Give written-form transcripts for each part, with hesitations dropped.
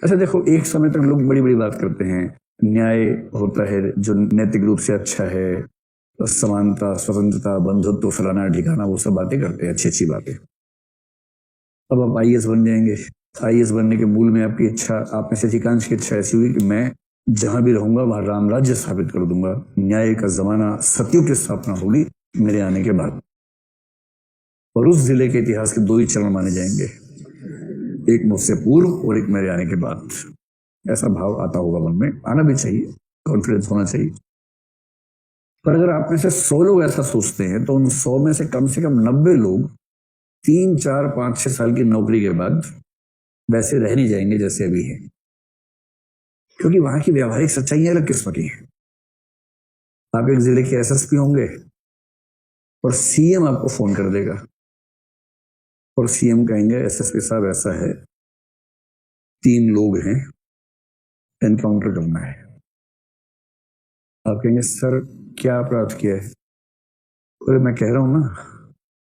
अच्छा देखो, एक समय तक लोग बड़ी बड़ी बात करते हैं, न्याय होता है जो नैतिक रूप से अच्छा है, समानता, स्वतंत्रता, बंधुत्व, फलाना ठिकाना, वो सब बातें करते हैं, अच्छी अच्छी बातें। अब आप आईएएस बन जाएंगे। आईएएस बनने के मूल में आपकी इच्छा, आप में से अधिकांश की इच्छा ऐसी हुई कि मैं जहां भी रहूंगा वहां राम राज्य स्थापित कर दूंगा, न्याय का जमाना, सतयुग की स्थापना होगी मेरे आने के बाद। और उस जिले के इतिहास के दो ही चरण माने जाएंगे, एक मुझसे पूर्व और एक मेरे आने के बाद। ऐसा भाव आता होगा मन में, आना भी चाहिए, कॉन्फिडेंस होना चाहिए। पर अगर आप में से 100 लोग ऐसा सोचते हैं तो उन 100 में से कम 90 लोग 3, 4, 5, 6 साल की नौकरी के बाद वैसे रह नहीं जाएंगे जैसे अभी है, क्योंकि वहां की व्यवहारिक सच्चाइयां अलग किस्म की है। आप एक जिले के एसएसपी होंगे और सीएम आपको फोन कर देगा और सीएम कहेंगे एसएसपी साहब ऐसा है, 3 लोग हैं, एनकाउंटर करना है। आप कहेंगे सर क्या अपराध किया है? अरे मैं कह रहा हूं ना,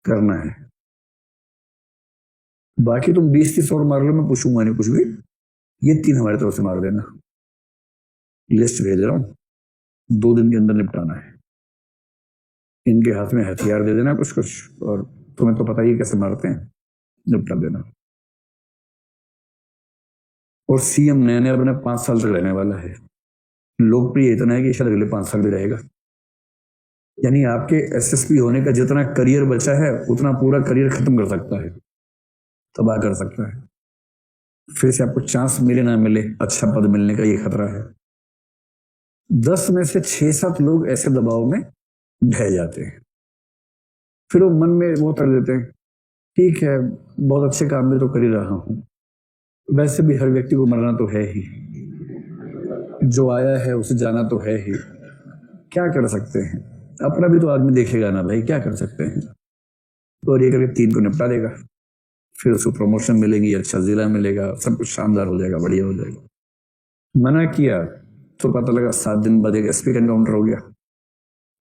करना है। बाकी तुम 20-30 और मार लो, मैं पूछूंगा नहीं कुछ भी, ये 3 हमारी तरफ से मार देना। लिस्ट भेज रहा हूं, 2 दिन के अंदर निपटाना है। इनके हाथ में हथियार दे देना कुछ कुछ, और तुम्हें तो पता ही कैसे मारते हैं, निपटा देना। और सीएम नया नया अपने 5 साल तक रहने वाला है, लोकप्रिय इतना है कि शायद अगले 5 साल भी रहेगा। यानी आपके एसएसपी होने का जितना करियर बचा है उतना पूरा करियर खत्म कर सकता है, तबाह कर सकता है। फिर से आपको चांस मिले ना मिले अच्छा पद मिलने का ये खतरा है। 10 में से 6-7 लोग ऐसे दबाव में ढह जाते हैं, फिर वो मन में वो कर देते हैं, ठीक है बहुत अच्छे काम में तो कर ही रहा हूं, वैसे भी हर व्यक्ति को मरना तो है ही, जो आया है उसे जाना तो है ही, क्या कर सकते हैं, अपना भी तो आदमी देखेगा ना भाई, क्या कर सकते हैं। तो ये करके 3 को निपटा देगा, फिर उसको प्रमोशन मिलेगी, अच्छा जिला मिलेगा, सब कुछ शानदार हो जाएगा, बढ़िया हो जाएगा। मना किया तो पता लगा 7 दिन बाद एक एसपी का एनकाउंटर हो गया,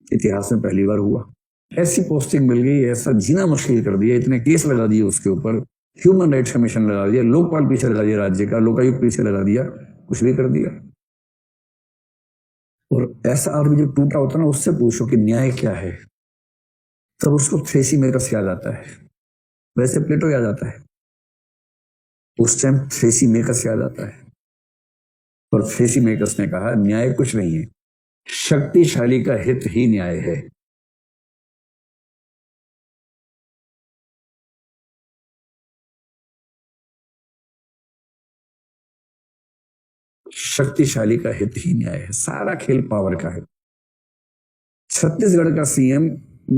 इतिहास में पहली बार हुआ। ऐसी पोस्टिंग मिल गई, ऐसा जीना मुश्किल कर दिया, इतने केस लगा दिए उसके ऊपर, ह्यूमन राइट्स कमीशन लगा दिया, लोकपाल पीछे लगा दिया, राज्य का लोकायुक्त पीछे लगा दिया, कुछ भी कर दिया। और ऐसा आदमी जो टूटा होता ना, उससे पूछो कि न्याय क्या है, तब उसको थ्रेसीमेकर्स याद आता है। वैसे प्लेटो याद आता है, उस टाइम थ्रेसीमेकर्स याद आता है। और थ्रेसीमेकर्स ने कहा न्याय कुछ नहीं है, शक्तिशाली का हित ही न्याय है। शक्तिशाली का हित ही न्याय है, सारा खेल पावर का है। छत्तीसगढ़ का सीएम,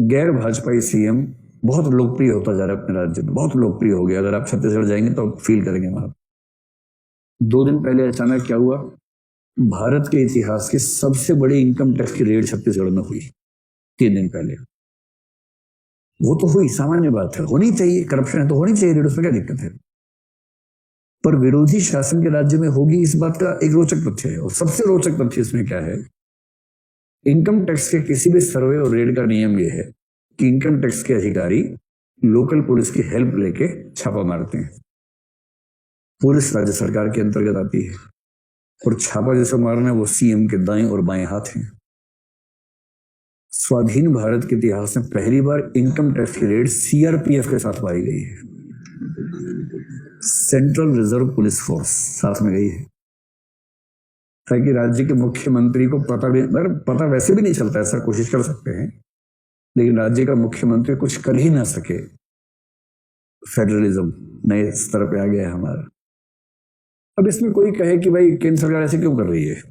गैर भाजपाई सीएम, बहुत लोकप्रिय होता जा रहा है अपने राज्य में, बहुत लोकप्रिय हो गया। अगर आप छत्तीसगढ़ जाएंगे तो आप फील करेंगे वहां। 2 दिन पहले अचानक क्या हुआ, भारत के इतिहास की सबसे बड़ी इनकम टैक्स की रेड छत्तीसगढ़ में हुई 3 दिन पहले। वो तो हुई, सामान्य बात है, होनी चाहिए, करप्शन है तो होनी चाहिए रेड, उसमें क्या दिक्कत है। पर विरोधी शासन के राज्य में होगी, इस बात का एक रोचक तथ्य है। और सबसे रोचक तथ्य इसमें क्या है, इनकम टैक्स के किसी भी सर्वे और रेड का नियम यह है कि इनकम टैक्स के अधिकारी लोकल पुलिस की हेल्प लेके छापा मारते हैं। पुलिस राज्य सरकार के अंतर्गत आती है और छापा जैसा मारना वो सीएम के दाएं और बाएं हाथ हैं। स्वाधीन भारत के इतिहास में पहली बार इनकम टैक्स की रेड सीआरपीएफ के साथ मारी गई है, सेंट्रल रिजर्व पुलिस फोर्स साथ में गई है, ताकि राज्य के मुख्यमंत्री को पता वैसे भी नहीं चलता, ऐसा कोशिश कर सकते हैं, लेकिन राज्य का मुख्यमंत्री कुछ कर ही ना सके। फेडरलिज्म नए स्तर पे आ गया है हमारा। अब इसमें कोई कहे कि भाई केंद्र सरकार ऐसे क्यों कर रही है,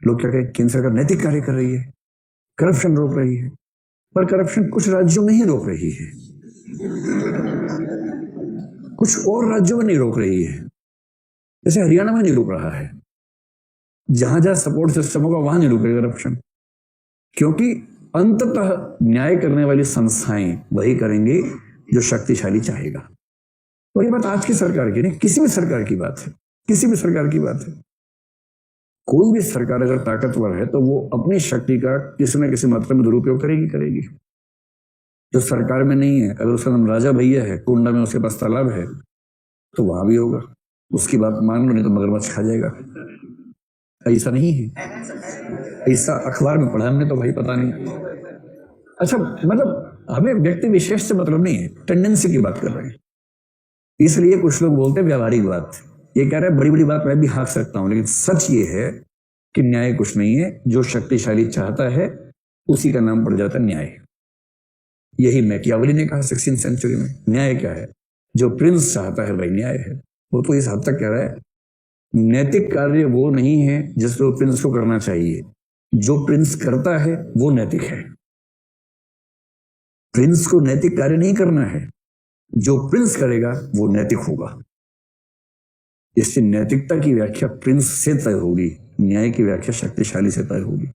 लोग क्या कहें केंद्र सरकार नैतिक कार्य कर रही है, करप्शन रोक रही है। पर करप्शन कुछ राज्यों में ही रोक रही है, कुछ और राज्यों में नहीं रोक रही है। जैसे हरियाणा में नहीं रोक रहा है, जहां जहां सपोर्ट सिस्टम होगा वहां नहीं रुकेगा करप्शन, क्योंकि अंततः न्याय करने वाली संस्थाएं वही करेंगे जो शक्तिशाली चाहेगा। और ये बात आज की सरकार की नहीं, किसी भी सरकार की बात है, किसी भी सरकार की बात है। कोई भी सरकार अगर ताकतवर है तो वो अपनी शक्ति का किसी न किसी मात्रा में दुरुपयोग करेगी। जो सरकार में नहीं है, अगर उसका नाम राजा भैया है, कुंडा में उसके पास तालाब है, तो वहां भी होगा। उसकी बात मान लो, नहीं तो मगरमच्छ खा जाएगा। ऐसा नहीं है, ऐसा अखबार में पढ़ा हमने तो भाई, पता नहीं। अच्छा, मतलब हमें व्यक्ति विशेष से मतलब नहीं है, टेंडेंसी की बात कर रहे हैं। इसलिए कुछ लोग बोलते हैं व्यावहारिक बात, ये कह रहे हैं बड़ी बड़ी बात मैं भी हाँक सकता हूं, लेकिन सच ये है कि न्याय कुछ नहीं है। जो शक्तिशाली चाहता है उसी का नाम पड़ जाता है न्याय। यही मैकियावेली ने कहा 16वीं सेंचुरी में, न्याय क्या है? जो प्रिंस चाहता है वही न्याय है। वो तो इस हद तक कह रहा है नैतिक कार्य वो नहीं है जिसको प्रिंस को करना चाहिए, जो प्रिंस करता है वो नैतिक है। प्रिंस को नैतिक कार्य नहीं करना है, जो प्रिंस करेगा वो नैतिक होगा। इससे नैतिकता की व्याख्या प्रिंस से तय होगी, न्याय की व्याख्या शक्तिशाली से तय होगी।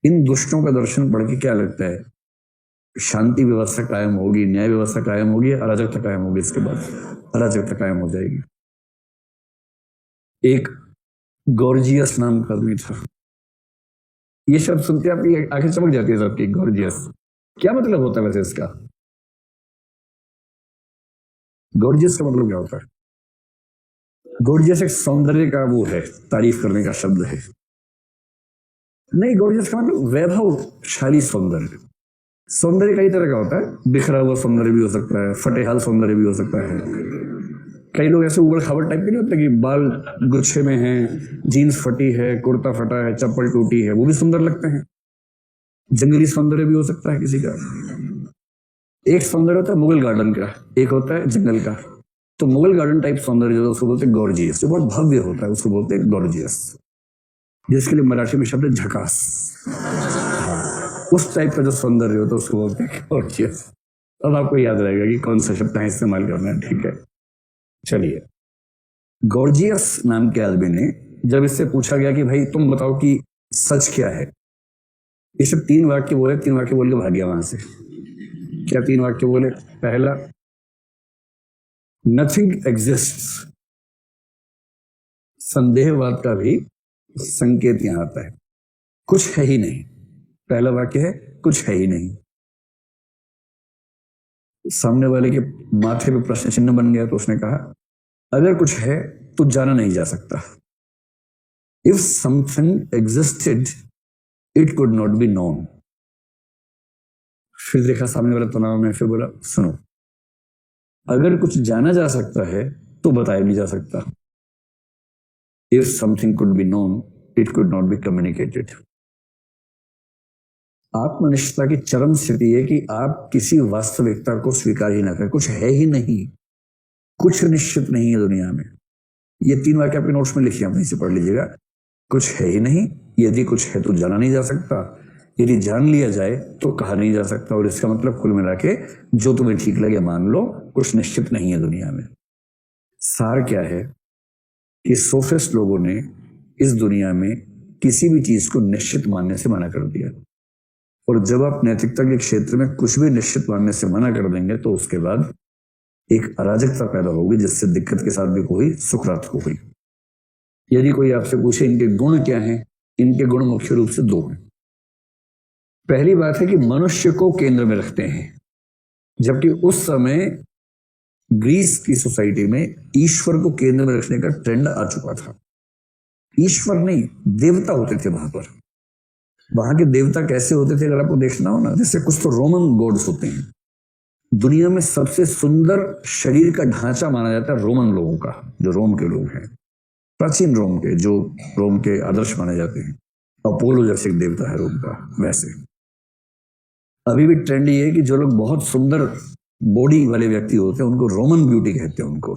इन दुष्टों का दर्शन पढ़ के क्या लगता है? शांति व्यवस्था कायम होगी, न्याय व्यवस्था कायम होगी, अराजकता कायम होगी। इसके बाद अराजकता कायम हो जाएगी। एक गॉर्जियस नाम का आदमी था। ये शब्द सुनते आपकी आंखें चमक जाती है सबकी। गॉर्जियस क्या मतलब होता है वैसे इसका? गॉर्जियस का मतलब क्या होता है? गॉर्जियस एक सौंदर्य का वो है, तारीफ करने का शब्द है। नहीं, गॉर्जियस का मतलब वैभवशाली सौंदर्य। सौंदर्य कई तरह का होता है, बिखरा हुआ सौंदर्य भी हो सकता है, फटेहाल सौंदर्य भी हो सकता है। कई लोग ऐसे उबड़ खाबड़ टाइप के नहीं होते कि बाल गुच्छे में हैं, जीन्स फटी है, कुर्ता फटा है, चप्पल टूटी है, वो भी सुंदर लगते हैं। जंगली सौंदर्य भी हो सकता है किसी का। एक सौंदर्य होता है मुगल गार्डन का, एक होता है जंगल का। तो मुगल गार्डन टाइप सौंदर्य जो उसको बोलते हैं गॉर्जियस, जो बहुत भव्य होता है उसको बोलते हैं गॉर्जियस, जिसके लिए मराठी में शब्द है झकास। उस टाइप का जो सौंदर्य होता है उसको बोलते हैं गॉर्जियस। अब आपको याद रहेगा कि कौन सा शब्द इस्तेमाल करना है, ठीक है? चलिए, गॉर्जियस नाम के आदमी ने जब इससे पूछा गया कि भाई तुम बताओ कि सच क्या है, ये सब 3 वाक्य बोले, 3 वाक्य बोल के भाग गया वहां से। क्या 3 वाक्य बोले? पहला, नथिंग एग्जिस्ट्स। संदेहवाद का भी संकेत यहां आता है, कुछ है ही नहीं। पहला वाक्य है कुछ है ही नहीं। सामने वाले के माथे पे प्रश्न चिन्ह बन गया, तो उसने कहा अगर कुछ है तो जाना नहीं जा सकता। If something existed it could not be known. फिर देखा सामने वाला तनाव में, फिर बोला सुनो, अगर कुछ जाना जा सकता है तो बताया नहीं जा सकता। If something could be known it could not be communicated. आत्मनिष्ठता की चरम स्थिति है कि आप किसी वास्तविकता को स्वीकार ही ना करें। कुछ है ही नहीं, कुछ निश्चित नहीं है दुनिया में। ये 3 वाक्य आपके नोट्स में लिखिए, आप वहीं से पढ़ लीजिएगा। कुछ है ही नहीं, यदि कुछ है तो जाना नहीं जा सकता, यदि जान लिया जाए तो कहा नहीं जा सकता। और इसका मतलब कुल मिला के जो तुम्हें ठीक लगे मान लो, कुछ निश्चित नहीं है दुनिया में। सार क्या है कि सोफिस्ट लोगों ने इस दुनिया में किसी भी चीज को निश्चित मानने से मना कर दिया। और जब आप नैतिकता के क्षेत्र में कुछ भी निश्चित मानने से मना कर देंगे तो उसके बाद एक अराजकता पैदा होगी, जिससे दिक्कत के साथ भी कोई सुखरात होगी। यदि कोई आपसे पूछे इनके गुण क्या हैं, इनके गुण मुख्य रूप से 2 हैं। पहली बात है कि मनुष्य को केंद्र में रखते हैं, जबकि उस समय ग्रीस की सोसाइटी में ईश्वर को केंद्र में रखने का ट्रेंड आ चुका था। ईश्वर नहीं, देवता होते थे वहां पर। वहां के देवता कैसे होते थे अगर आपको देखना हो ना, जैसे कुछ तो रोमन गॉड्स होते हैं। दुनिया में सबसे सुंदर शरीर का ढांचा माना जाता है रोमन लोगों का, जो रोम के लोग हैं, प्राचीन रोम के, जो रोम के आदर्श माने जाते हैं। अपोलो जैसे एक देवता है रोम का। वैसे अभी भी ट्रेंड ये है कि जो लोग बहुत सुंदर बॉडी वाले व्यक्ति होते हैं उनको रोमन ब्यूटी कहते हैं उनको।